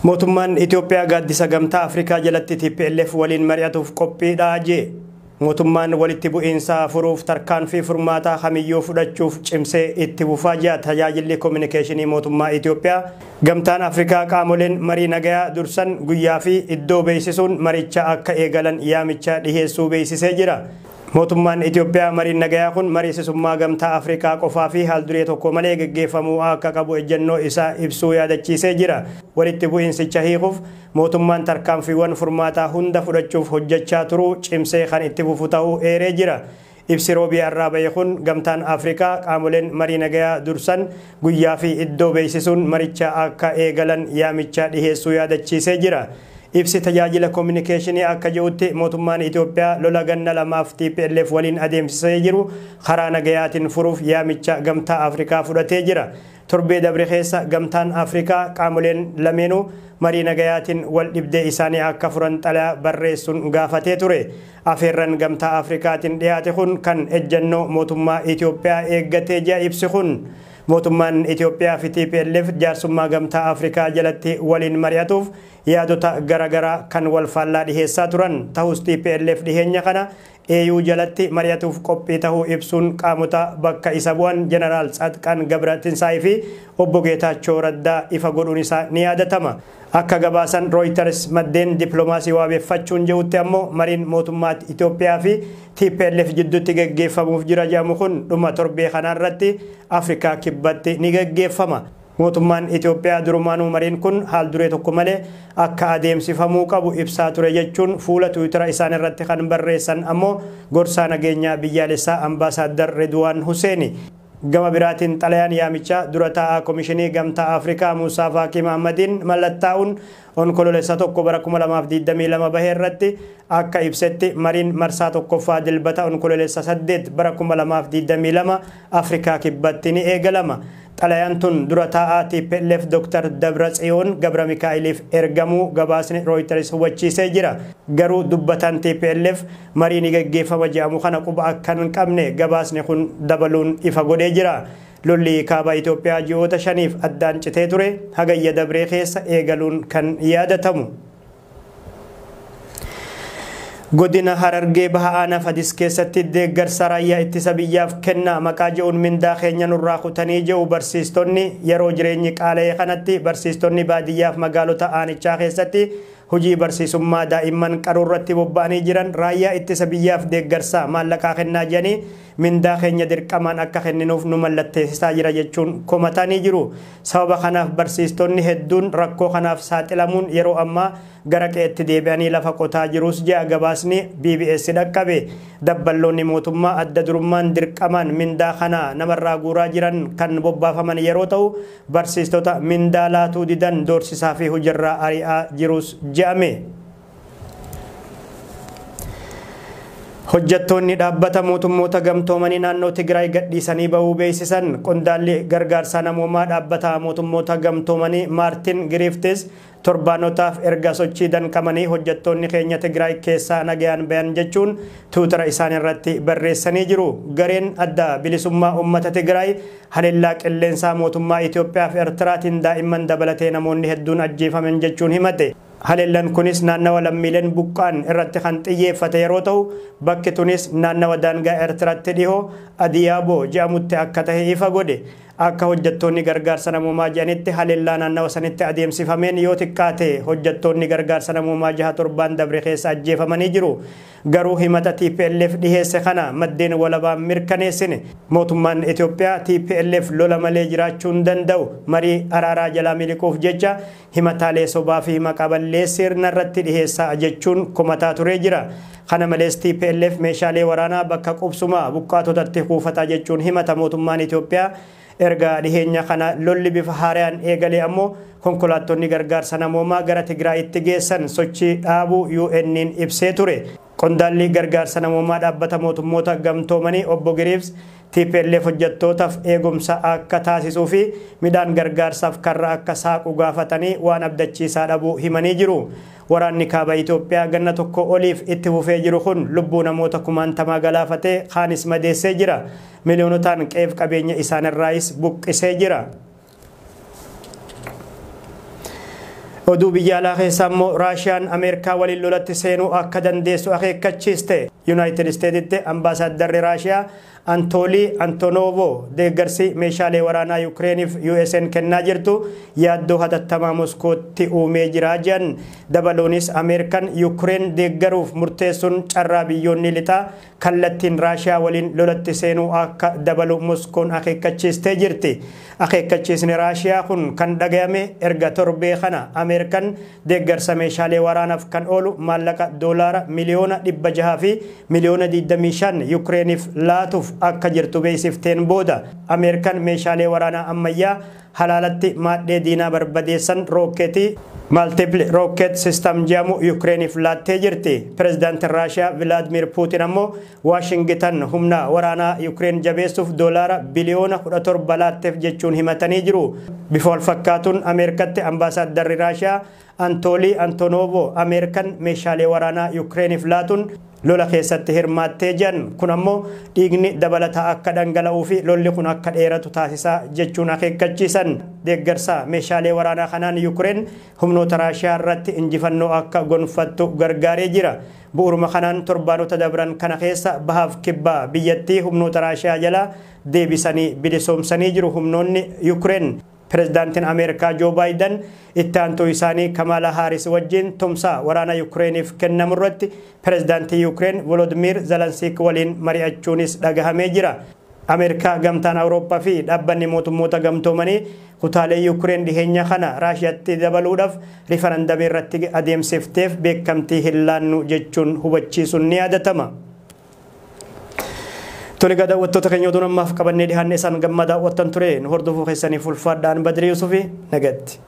Mootummaan Itoophiyaa gaaddisa gamtaa Afrikaa jalatti TPLF waliin mari'atuuf qophiidha jee. Mootummaan walitti bu'iinsa furuuf tarkaanfii furmaataa kamiyyuu fudhachuuf cimsee itti fufaa jira. Tajaajilli kominikeeshinii mootummaa Itoophiyaa gamtaan Afrikaa qaamoleen marii nagayaa dursan guyyaa fi iddoo beeksisuun maricha akka eegalan yaamicha dhiheessuu beeksisee jira. Mootummaan Itoophiyaa mariin nagayaa kun mariisisummaa gamtaa Afrikaa qofaa fi haalduree tokko malee gaggeeffamuu akka qabu ejjennoo isaa ibsuu yaadachiisee jira. Walitti bu'iinsicha hiikuuf mootummaan tarkaanfiiwwan furmaataa hunda fudhachuuf hojjechaa turuu cimsee kan itti fufu ta'uu eeree jira. Ibsi roobii irraa bahe kun gamtaan Afrikaa qaamoleen marii nagayaa dursan guyyaa fi iddoo beeksisuun maricha akka eegalan yaamicha dhiheessuu yaadachiisee jira. Ibsi tajaajila kominikeeshinii akka jedhutti mootummaan Itoophiyaa lola ganna lamaaf TPLF waliin adeemsisee jiru karaa nagayaatiin furuuf yaamicha gamtaa Afrikaa fudhatee jira. Torbee dabre keessa gamtaan Afrikaa qaamoleen lameenuu marii nagayaatiin wal dhibdee isaanii akka furan xalayaa barreessuun gaafatee ture. Afeerran gamtaa Afrikaatiin dhiyaate kun kan ejjennoo mootummaa Itoophiyaa eeggatee jira. Ibsi kun mootummaan Itoophiyaa fi TPLF jaarsummaa gamtaa Afrikaa jalatti waliin mari'atuuf yaadota garagaraa kan wal faallaa dhiheessaa turan ta'us TPLF dhiheenya kana AU jalatti mari'atuuf qophii tahuu ibsuun qaamota bakka isa bu'an Jeneraal Tsaadqaan Gabratinsaay fi obbo Geetaachoo Raddaa ifa godhuun isaa ni yaadatama. Akka gabaasan Reuters maddeen dippiloomaasii waabeeffachuun jedhutti ammoo mariin mootummaa Itoophiyaa fi TPLF jidduutti gaggeeffamuuf jira jedhamu kun dhuma torbee kanarratti Afrikaa kibbatti ni gaggeeffama. Mootummaan Itoophiyaa durumaanuu mariin kun haalduree tokko malee akka adeemsifamuu qabu ibsaa ture jechuun fuula Tiwiitara isaan irratti kan barreessan ammoo gorsaa nageenyaa biyyaalessaa Ambaasaadar Redwaan Huseeni. Gama biraatiin xalayaan yaamichaa dura taa'aa Komishinii Gamtaa Afrikaa Muusaa Faaqii Mahammadiin mallattaa'uun onkololeessa tokko bara 2022 bahee irratti akka ibsetti mariin marsaa tokkoffaa dilbata onkololeessa 8 bara 2022 Afrikaa kibbatti ni eegalama. Xalayaan tun dura taa'aa TPLF Dr. Dabratsiyoon Gabra Mikaa'eliif ergamuu gabaasni Reuters hubachiisee jira. Garuu dubbataan TPLF marii ni gaggeeffama jedhamu kana quba akka hin qabne gabaasni kun dabaluun ifa godhee jira. Lolli kaaba Itoophiyaa ji'oota 5f addaan citee ture hagayya dabree keessa eegaluun kan yaadatamu. Godina Harargee Bahaa Aanaa Fadis keessatti deeggarsa raayyaa ittisa biyyaaf kennaa maqaa jedhuun mindaa keenya nurraa kutanii jiru barsiistonni yeroo jireenyi qaala'ee kanatti barsiistonni baadiyyaaf magaalota aanichaa keessatti hojii barsiisummaa daa'imman qaruu irratti bobba'anii jiran raayyaa ittisa biyyaaf deeggarsa maallaqaa kennaa jedhanii mindaa keenya dirqamaan akka kenninuuf nu mallatteessisaa jira jechuun komatanii jiru. Sababa kanaaf barsiistonni hedduun rakkoo kanaaf saaxilamuun yeroo ammaa gara qe'eetti deebi'anii lafa qotaa jirus jedha gabaasni BBS dhaqqabe. Dabballoonni mootummaa adda durummaan dirqamaan mindaa kana namarraa guuraa jiran kan bobbaafaman yeroo ta'u barsiistota mindaa laatuu didan doorsisaa fi hojiirraa ari'aa jirus jedhame. Hojjettoonni dhaabbata mootummoota gamtoomanii naannoo Tigraay gadhiisanii bahuu beeksisan qondaalli gargaarsa namoomaa dhaabbata mootummoota gamtoomanii Maartin Giriiftis torbaanotaaf erga sochii danqamanii hojjettoonni keenya Tigraay keessaa nagayaan bayan jechuun Tiwiitara isaan irratti barreessanii jiru. Gareen adda bilisummaa uummata Tigraay haleellaa qilleensaa mootummaa Itoophiyaa fi Eertiraatiin daa'imman dabalatee namoonni hedduun ajjeefaman jechuun himate. Haleellaan kunis naannawa lammiileen buqqaan irratti kan xiyyeeffate yeroo ta'u bakki tunis naannawa daangaa Eertiraatti dhihoo Adiyaaboo jedhamutti akka tahe ifa godhe. Akka hojjettoonni gargaarsa namoomaa jedhanitti haleellaa naannawa sanitti adeemsifameen yoo xiqqaate hojjettoonni gargaarsa namoomaa 6 torbaan dabre keessa ajjeefamanii jiru. Garuu himata TPLF dhiheesse kana maddeen walabaan mirkaneessine. Mootummaan Itoophiyaa TPLF lola malee jiraachuu hin danda'u marii araaraa jalaa miliquuf jecha himataalee sobaa fi maqaa balleessii sirna irratti dhiheessaa jechuun komataa turee jira. Kana malees TPLF meeshaalee waraanaa bakka qubsumaa buqqaatotatti kuufataa jechuun himata mootummaan Itoophiyaa. Erga dhiheenya kana lolli bifa haaraan eegalee ammoo konkolaattonni gargaarsa namoomaa gara Tigraayitti geessan sochii dhaabuu UN'n ibsee ture. Qondaalli gargaarsa namoomaa dhaabbata mootummoota gamtoomanii obbo Giriifs TPLF hojjettootaaf eegumsa akka taasisuu fi midhaan gargaarsaaf karra akka saaqu gaafatanii waan abdachiisaa dhabuu himanii jiru. Waraanni kaaba Itoophiyaa ganna tokko oliif itti fufee jiru kun lubbuu namoota kumaantamaa galaafatee kaanis madeessee jira. Miliyoonotaan qeef qabeenya isaanirraayis buqqisee jira. Oduu biyya alaa keessaa immoo Raashiyaan Ameerikaa waliin lolatti seenuu akka dandeessu akeekkachiiste. Yuunaayitid Isteetsitti ambaasaaddarri Raashiyaa Antoolii Antonoovo deeggarsi meeshaalee waraanaa Yukireeniif USN kennaa jirtu yaaddoo hatattamaa Moskootti uumee jira jedhan. Dabaluunis Ameerikaan Yukireen deeggaruuf murteessuun carraa biyyoonni lixaa kallattiin Raashiyaa waliin lolatti seenuu akka dabalu Moskoon akeekkachiistee jirti. Akeekkachiisni Raashiyaa kun kan dhagayame erga torbee kana Ameerikaan deeggarsa meeshaalee waraanaaf kan oolu maallaqa doolaara miliyoona 600 fi miliyoona 25 Yukireeniif laatuuf akka jirtu beeksifteen booda Ameerikaan meeshaalee waraanaa ammayyaa halaalatti maadhee diinaa barbadeessan rooketii multiple rocket system jedhamu Yukireeniif laattee jirti. Pireezidaantiin Raashiyaa Vilaadimir Puutin ammoo Waashingitan humna waraanaa Yukireen jabeessuuf doolaara biliyoona 17 laatteef jechuun himatanii jiru. Bifa wal fakkaatuun Ameerikatti ambaasaaddarri Raashiyaa Antoolii Antonoovo Ameerikaan meeshaalee waraanaa Yukireeniif laatuun lola keessatti hirmaattee jiran kun ammoo dhiigni dabalataa akka dhangala'uu fi lolli kun akka dheeratu taasisaa jechuun akeekkachiisan. Deeggarsa meeshaalee waraanaa kanaan Yukireen humnoota Raashiyaa irratti injifannoo akka gonfattu gargaaree jira. Bu'uuruma kanaan torbaanota dabran kana keessa bahaaf kibbaa biyyattii humnoota Raashiyaa jala deebisanii bilisoomsanii jiru humnoonni Yukireen. Pireezidaantiin Ameerikaa Joo Baayiden itti aantuu isaanii Kamala Haaris wajjin tumsa waraana Yukireeniif kennamu irratti pireezidaantii Yukireen Volodimir Zelenskiy waliin mari'achuunis dhagahamee jira. Ameerikaa gamtaan Awurooppaa fi dhaabbanni mootummoota gamtoomanii kutaalee Yukireen dhiheenya kana Raashiyaatti dabaluudhaaf riifarandamii irratti adeemsifteef beekamtii hin laannu jechuun hubachiisuun ni yaadatama. Toliga daawwattoota keenya oduun ammaaf qabannee dhihaannee isaan gammadaa daawwattan ture nu hordofuu keessaniif ulfaadhaan Badrii Yusufi nagatti.